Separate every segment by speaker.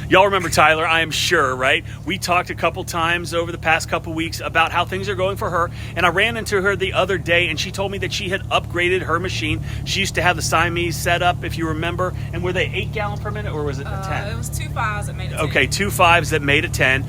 Speaker 1: Y'all remember Tyler, I am sure, right? We talked a couple times over the past couple weeks about how things are going for her, and I ran into her the other day, and she told me that she had upgraded her machine. She used to have the Siamese setup, if you remember, and were they 8 gallon per minute, or was it a 10?
Speaker 2: It was 2 5s that made it 10.
Speaker 1: Okay, 2 5s that made it 10.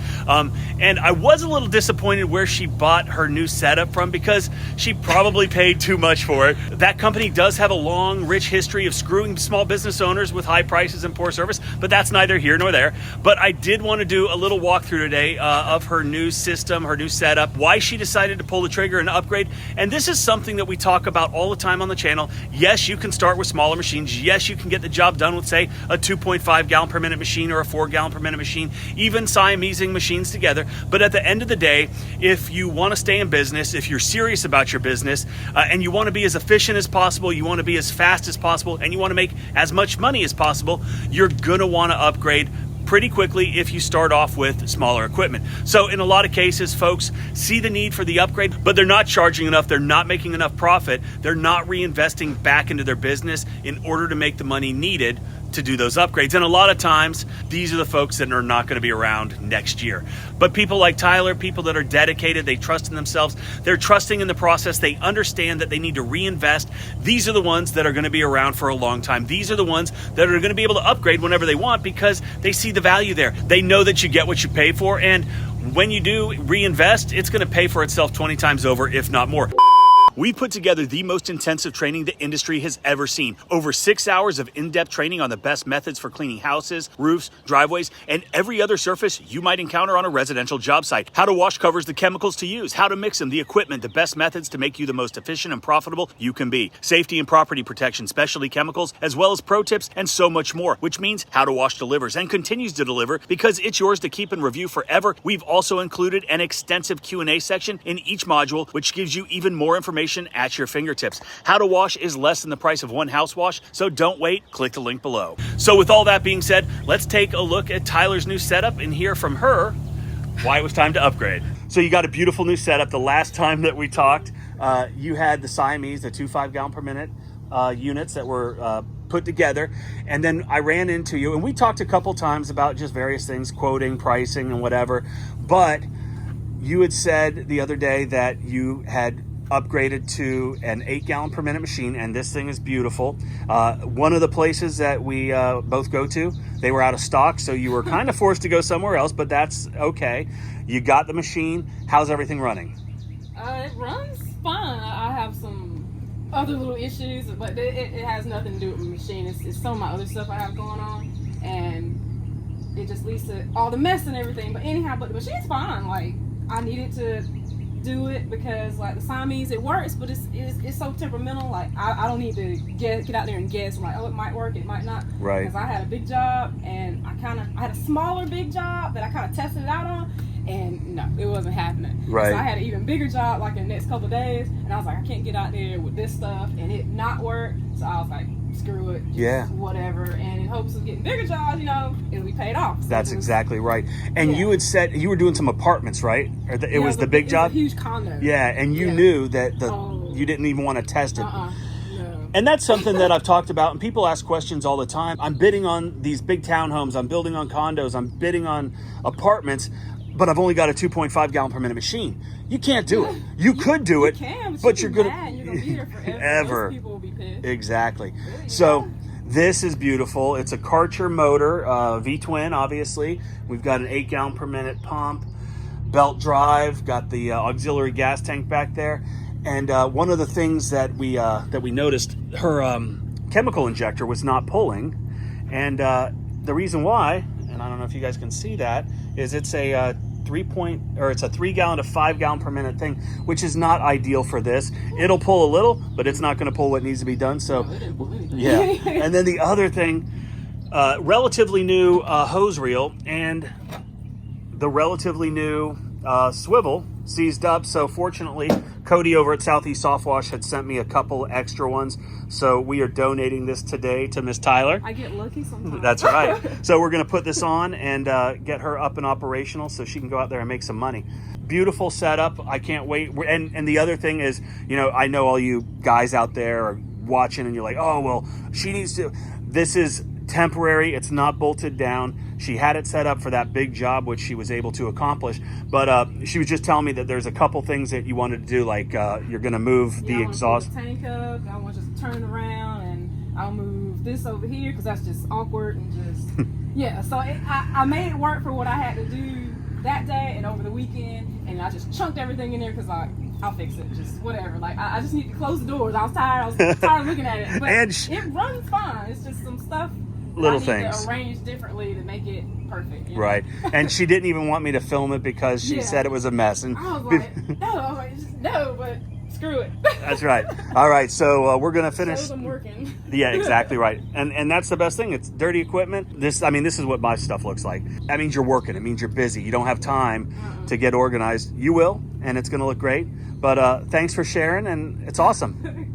Speaker 1: And I was a little disappointed where she bought her new setup from, because she probably paid too much for it. That company does have a long, rich history of screwing small business owners with high prices and poor service, but that's neither here nor there. But I did want to do a little walkthrough today of her new system, her new setup, why she decided to pull the trigger and upgrade. And this is something that we talk about all the time on the channel. Yes, you can start with smaller machines. Yes, you can get the job done with, say, a 2.5 gallon per minute machine or a 4 gallon per minute machine, even Siamesing machines together. But at the end of the day, if you want to stay in business, if you're serious about your business, and you want to be as efficient as possible, you want to be as fast as possible, and you want to make as much money as possible, you're going to want to upgrade pretty quickly if you start off with smaller equipment. So in a lot of cases, folks see the need for the upgrade, but they're not charging enough, they're not making enough profit, they're not reinvesting back into their business in order to make the money needed to do those upgrades. And a lot of times, these are the folks that are not going to be around next year. But people like Tyler, people that are dedicated, they trust in themselves, they're trusting in the process, they understand that they need to reinvest. These are the ones that are going to be around for a long time. These are the ones that are going to be able to upgrade whenever they want, because they see the value there. They know that you get what you pay for, and when you do reinvest, it's going to pay for itself 20 times over, if not more. We put together the most intensive training the industry has ever seen. Over 6 hours of in-depth training on the best methods for cleaning houses, roofs, driveways, and every other surface you might encounter on a residential job site. How to wash covers, the chemicals to use, how to mix them, the equipment, the best methods to make you the most efficient and profitable you can be. Safety and property protection, specialty chemicals, as well as pro tips, and so much more, which means How to Wash delivers and continues to deliver because it's yours to keep and review forever. We've also included an extensive Q&A section in each module, which gives you even more information at your fingertips. How to Wash is less than the price of one house wash, so don't wait, click the link below. So with all that being said, let's take a look at Tyler's new setup and hear from her why it was time to upgrade. So you got a beautiful new setup. The last time that we talked, you had the Siamese, the 2.5 gallon per minute units that were put together, and then I ran into you and we talked a couple times about just various things, quoting, pricing, and whatever, but you had said the other day that you had upgraded to an 8 gallon per minute machine, and this thing is beautiful. One of the places that we both go to, they were out of stock, so you were kind of forced to go somewhere else, but that's okay. You got the machine. How's everything running?
Speaker 3: It runs fine. I have some other little issues, but it has nothing to do with the machine. It's some of my other stuff I have going on, and it just leads to all the mess and everything. But anyhow, but the machine's fine. Like, I needed to do it because, like, the Siamese, it works, but it's so temperamental. Like, I don't need to get out there and guess, like, oh, it might work, it might not.
Speaker 1: Right.
Speaker 3: Because I had a big job, and I had a smaller big job that I kind of tested it out on, and no, it wasn't happening.
Speaker 1: Right.
Speaker 3: So I had an even bigger job, like, in the next couple of days, and I was like, I can't get out there with this stuff and it not work. So I was like, screw it, just whatever, and in hopes of getting bigger jobs, it'll be paid off. So
Speaker 1: that's exactly right. And you had said you were doing some apartments, right? Or it was the big job?
Speaker 3: A huge condo.
Speaker 1: Yeah, and you knew that you didn't even want to test it.
Speaker 3: No.
Speaker 1: And that's something that I've talked about, and people ask questions all the time. I'm bidding on these big townhomes, I'm building on condos, I'm bidding on apartments, but I've only got a 2.5 gallon per minute machine. You can't do it. You could do it, but you're gonna
Speaker 3: be here forever. Those people will be pissed.
Speaker 1: Exactly. So this is beautiful. It's a 𝗏𝘂cie motor, V-twin, obviously. We've got an 8 gallon per minute pump, belt drive, got the auxiliary gas tank back there. And one of the things that we noticed, her chemical injector was not pulling, and the reason why, and I don't know if you guys can see that, is it's a 3 gallon to 5 gallon per minute thing, which is not ideal for this. It'll pull a little, but it's not going to pull what needs to be done. So, yeah. And then the other thing, relatively new hose reel, and the relatively new swivel seized up. So fortunately, Cody over at Southeast Soft Wash had sent me a couple extra ones. So we are donating this today to Miss Tyler.
Speaker 3: I get lucky sometimes.
Speaker 1: That's right. So we're going to put this on and get her up and operational so she can go out there and make some money. Beautiful setup. I can't wait. And the other thing is, I know all you guys out there are watching and you're like, oh, well, she needs to. This is temporary. It's not bolted down. She had it set up for that big job, which she was able to accomplish. But she was just telling me that there's a couple things that you wanted to do, like you're going to move the exhaust.
Speaker 3: The tank up. I want to just turn it around, and I'll move this over here because that's just awkward and just yeah. So I made it work for what I had to do that day and over the weekend, and I just chunked everything in there because I'll fix it, just whatever. Like I just need to close the doors. I was tired of looking at it, but it runs fine. It's just some stuff.
Speaker 1: Little
Speaker 3: I need
Speaker 1: things
Speaker 3: to arrange differently to make it perfect. You know?
Speaker 1: Right. And she didn't even want me to film it because she said it was a mess. And
Speaker 3: I was like, no, but screw it.
Speaker 1: That's right. All right, so we're gonna finish.
Speaker 3: Shows I'm working.
Speaker 1: Yeah, exactly right. And that's the best thing. It's dirty equipment. This is what my stuff looks like. That means you're working. It means you're busy. You don't have time to get organized. You will, and it's gonna look great. But thanks for sharing, and it's awesome.